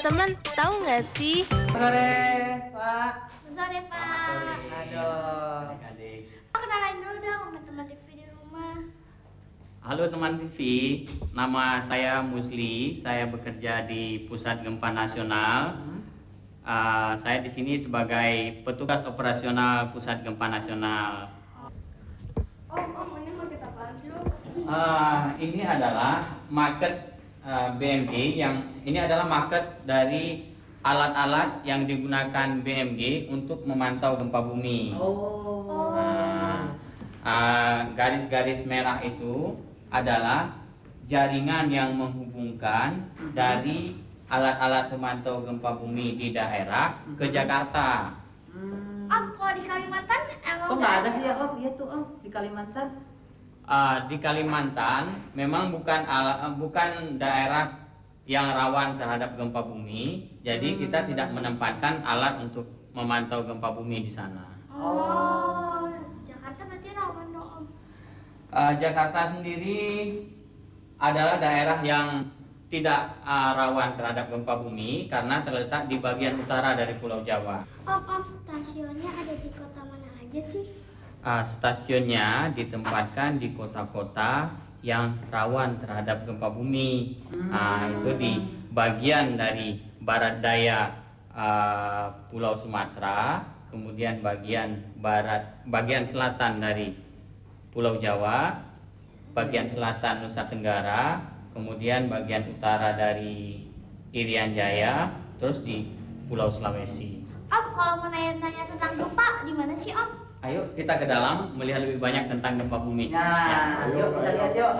Teman-teman tahu nggak sih? Sore, Pak. Sore, Pak. Aduh. Adik-adik. Kenalin dulu dong sama teman TV di rumah. Halo teman TV, nama saya Musli. Saya bekerja di Pusat Gempa Nasional. Saya di sini sebagai petugas operasional Pusat Gempa Nasional. Om, ini mau kita apaan sih, Om? Ini adalah market BMG ini adalah market dari alat-alat yang digunakan BMG untuk memantau gempa bumi. Garis-garis merah itu adalah jaringan yang menghubungkan dari alat-alat pemantau gempa bumi di daerah ke Jakarta. Om, kalau di Kalimantan emang Kok nggak ada sih ya, Om? Iya tuh, Om, di Kalimantan. Di Kalimantan memang bukan daerah yang rawan terhadap gempa bumi, jadi kita tidak menempatkan alat untuk memantau gempa bumi di sana. Jakarta berarti rawan dong, Om. Jakarta sendiri adalah daerah yang tidak rawan terhadap gempa bumi karena terletak di bagian utara dari Pulau Jawa. Om, stasiunnya ada di kota mana aja sih? Stasiunnya ditempatkan di kota-kota yang rawan terhadap gempa bumi. Itu di bagian dari barat daya Pulau Sumatera, kemudian bagian selatan dari Pulau Jawa, bagian selatan Nusa Tenggara, kemudian bagian utara dari Irian Jaya, terus di Pulau Sulawesi. Om, kalau mau nanya-nanya tentang gempa, di mana sih, Om? Ayo kita ke dalam melihat lebih banyak tentang gempa bumi. Nah, yuk kita lihat yuk.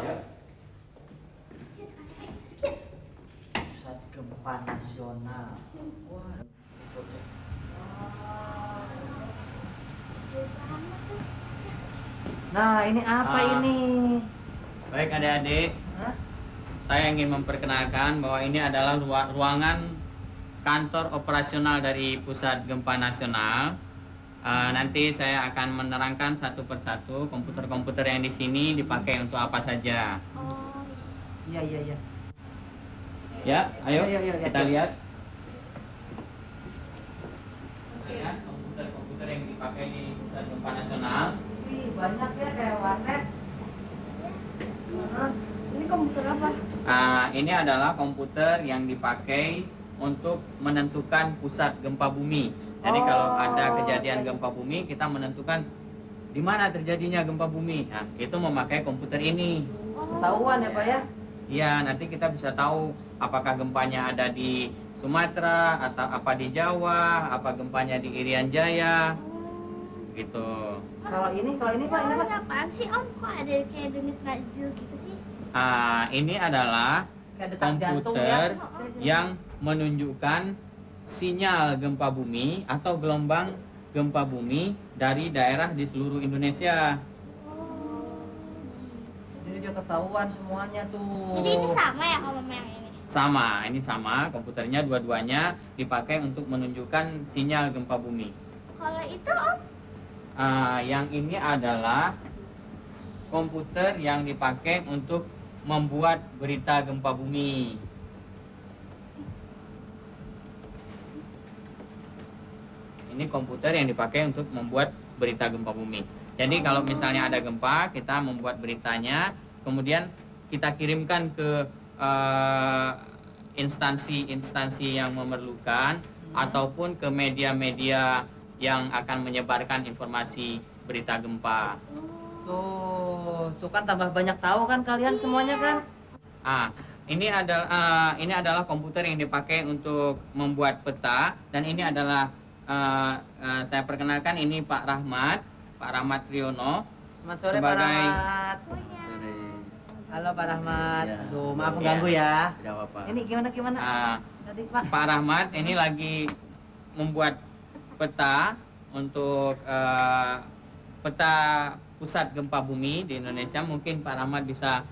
Pusat Gempa Nasional. Wah. Nah, ini apa ini? Baik adik-adik, saya ingin memperkenalkan bahwa ini adalah ruangan kantor operasional dari Pusat Gempa Nasional. Nanti saya akan menerangkan satu persatu komputer-komputer yang di sini dipakai untuk apa saja. Iya. Ya, ayo Ayo, kita lihat. Lihat komputer-komputer yang dipakai di Pusat Gempa Nasional. Wih, banyak ya kayak warnet. Ini komputer apa? Ini adalah komputer yang dipakai untuk menentukan pusat gempa bumi. Jadi kalau ada kejadian gempa bumi, kita menentukan di mana terjadinya gempa bumi. Nah, itu memakai komputer ini. Ketahuan ya, Pak ya? Iya, nanti kita bisa tahu apakah gempanya ada di Sumatera atau apa di Jawa, apa gempanya di Irian Jaya. Gitu. Kalau ini Pak, ini Pak. Apaan sih, Om? Kok ada kayak denyut nadi gitu sih? Ini adalah Kayak detak jantung komputer ya. yang menunjukkan sinyal gempa bumi atau gelombang gempa bumi dari daerah di seluruh Indonesia. Jadi dia ketahuan semuanya tuh. Jadi ini sama ya kalau yang ini? Sama, ini sama, komputernya dua-duanya dipakai untuk menunjukkan sinyal gempa bumi. Kalau itu, Om? Yang ini adalah komputer yang dipakai untuk membuat berita gempa bumi. Ini komputer yang dipakai untuk membuat berita gempa bumi. Jadi kalau misalnya ada gempa, kita membuat beritanya, kemudian kita kirimkan ke instansi-instansi yang memerlukan ataupun ke media-media yang akan menyebarkan informasi berita gempa. Tuh kan tambah banyak tahu kan kalian semuanya kan? Ini adalah komputer yang dipakai untuk membuat peta, dan ini adalah saya perkenalkan, ini Pak Rahmat Triono. Selamat sore Sebagai- Pak Rahmat. Sore. Halo Pak Rahmat. Ya. Aduh, maaf mengganggu ya. Tidak apa-apa. Ini gimana? Tadi Pak. Pak Rahmat ini lagi membuat peta untuk peta pusat gempa bumi di Indonesia. Mungkin Pak Rahmat bisa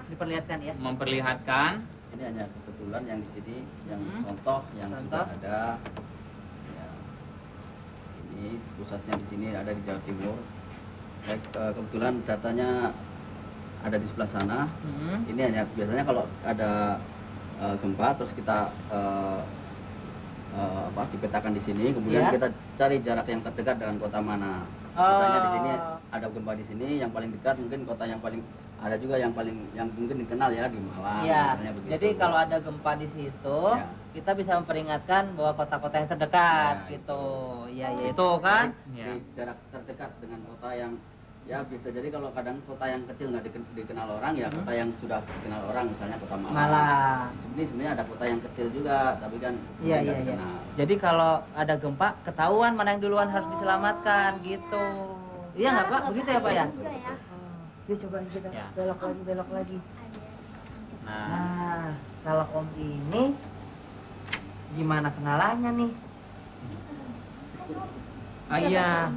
Diperlihatkan ya. memperlihatkan. Ini hanya kebetulan yang di sini, yang contoh yang sudah ada. Ya. Ini pusatnya di sini ada di Jawa Timur. Kebetulan datanya ada di sebelah sana. Ini hanya biasanya kalau ada gempa, terus kita dipetakan di sini, kemudian kita cari jarak yang terdekat dengan kota mana. Misalnya di sini ada gempa di sini, yang paling dekat mungkin kota yang paling, ada juga yang mungkin dikenal ya di Malang. Iya. Misalnya begitu. Jadi kalau ada gempa di situ, kita bisa memperingatkan bahwa kota-kota yang terdekat gitu. Iya, ya itu kan. Di jarak terdekat dengan kota yang ya bisa jadi kalau kadang kota yang kecil nggak dikenal orang ya kota yang sudah dikenal orang, misalnya kota Malang. Sebenarnya ada kota yang kecil juga tapi kan Iya. Jadi kalau ada gempa ketahuan mana yang duluan harus diselamatkan gitu. Iya nggak Pak? Begitu ya Pak ya? Yuk coba kita belok lagi. Nah, kalau Om ini gimana kenalannya nih? Iya.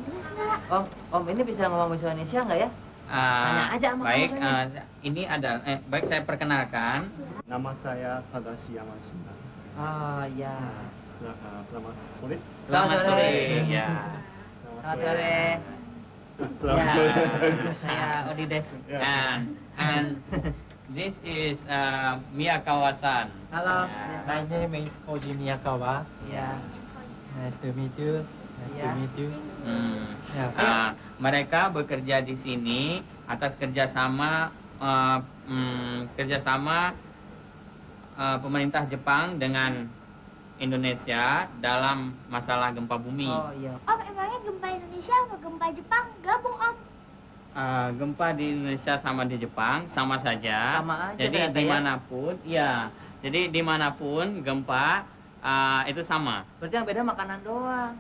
Om ini bisa ngomong bahasa Indonesia nggak ya? Tanya aja sama baik, kamu ini ada baik saya perkenalkan. Nama saya Tadashi Yamashina. Ya. Selamat sore. Selamat sore. Ya. Selamat sore. Selamat sore. Saya Odides. And this is Miyakawa-san. Halo. My name is Koji Miyakawa. Ya. Nice to meet you. Mereka bekerja di sini atas kerjasama pemerintah Jepang dengan Indonesia dalam masalah gempa bumi. Oh iya. Om, emangnya gempa Indonesia sama gempa Jepang gabung Om? Gempa di Indonesia sama di Jepang sama saja. Sama aja. Jadi dimanapun, jadi dimanapun gempa itu sama. Berarti yang beda makanan doang.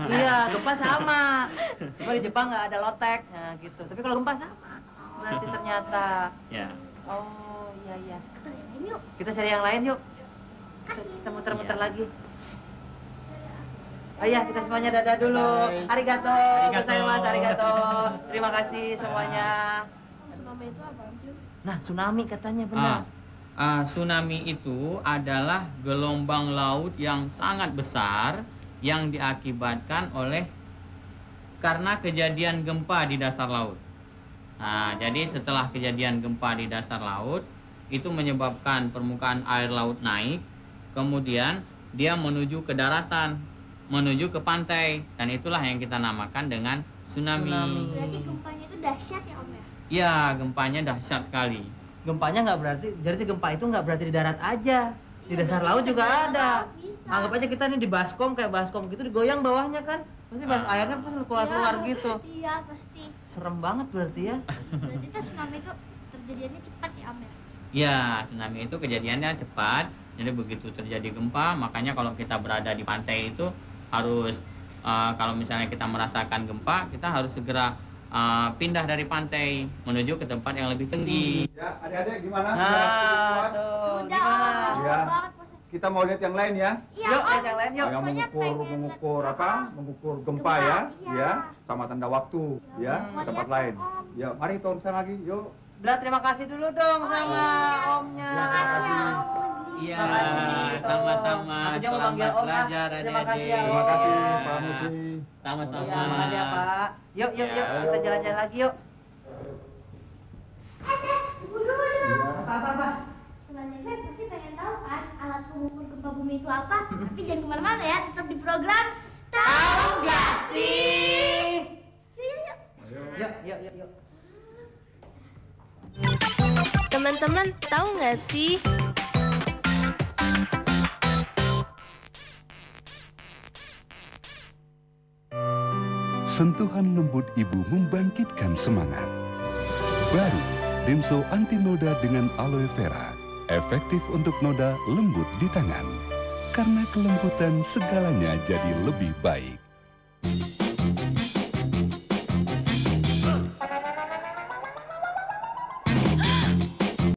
Iya, gempa sama. Cuma di Jepang nggak ada lotek, nah gitu. Tapi kalau gempa sama. Berarti ternyata. Ya. Oh iya. Yuk. Kita cari yang lain yuk. Kita muter-muter lagi. Ayah, kita semuanya dadah dulu. Arigato, gozaimasu, arigato. Terima kasih semuanya. Tsunami itu apa sih? Nah, tsunami katanya benar. Tsunami itu adalah gelombang laut yang sangat besar yang diakibatkan karena kejadian gempa di dasar laut. Nah, jadi setelah kejadian gempa di dasar laut itu menyebabkan permukaan air laut naik, kemudian dia menuju ke daratan, menuju ke pantai, dan itulah yang kita namakan dengan tsunami. Berarti gempanya itu dahsyat ya Om ya? Ya, gempanya dahsyat sekali. Gempanya nggak berarti gempa itu nggak berarti di darat aja. Di dasar laut juga ada. Anggap aja kita nih di baskom, kayak baskom gitu, digoyang bawahnya kan. Pasti airnya pasti keluar-keluar gitu. Iya, pasti. Serem banget berarti ya. Berarti itu tsunami itu terjadiannya cepat ya Om ya? Ya, tsunami itu kejadiannya cepat. Jadi begitu terjadi gempa, makanya kalau kita berada di pantai itu harus kalau misalnya kita merasakan gempa, kita harus segera pindah dari pantai menuju ke tempat yang lebih tinggi. Ya, adik-adik gimana? Nah, tuh, gimana? Ya. Kita mau lihat yang lain ya. Iya, Yuk, Om. lihat yang lain yuk. Yang mengukur gempa ya, Iya. sama tanda waktu ya, Mau di tempat lihat, lain. Om. Ya, mari kita urusan lagi, yuk. Udah, terima kasih dulu dong sama omnya. Makasih ya Om Musli. Iya, Makasih, sama-sama. Aku juga mau panggil Selamat Om, belajar Terima kasih ya, adik-adik. Terima kasih Om. Pak Musli. Sama-sama. Iya, makasih ya Pak. Yuk, kita jalan-jalan lagi yuk. Apa? Teman Efek pasti pengen tahu kan alat pengukur gempa bumi itu apa? Tapi jangan kemana-mana ya, tetap di program Tahu Nggak Sih? Yuk. Teman-teman tahu nggak sih? Sentuhan lembut ibu membangkitkan semangat. Baru, Denso Anti Noda dengan aloe vera. Efektif untuk noda, lembut di tangan. Karena kelembutan segalanya jadi lebih baik.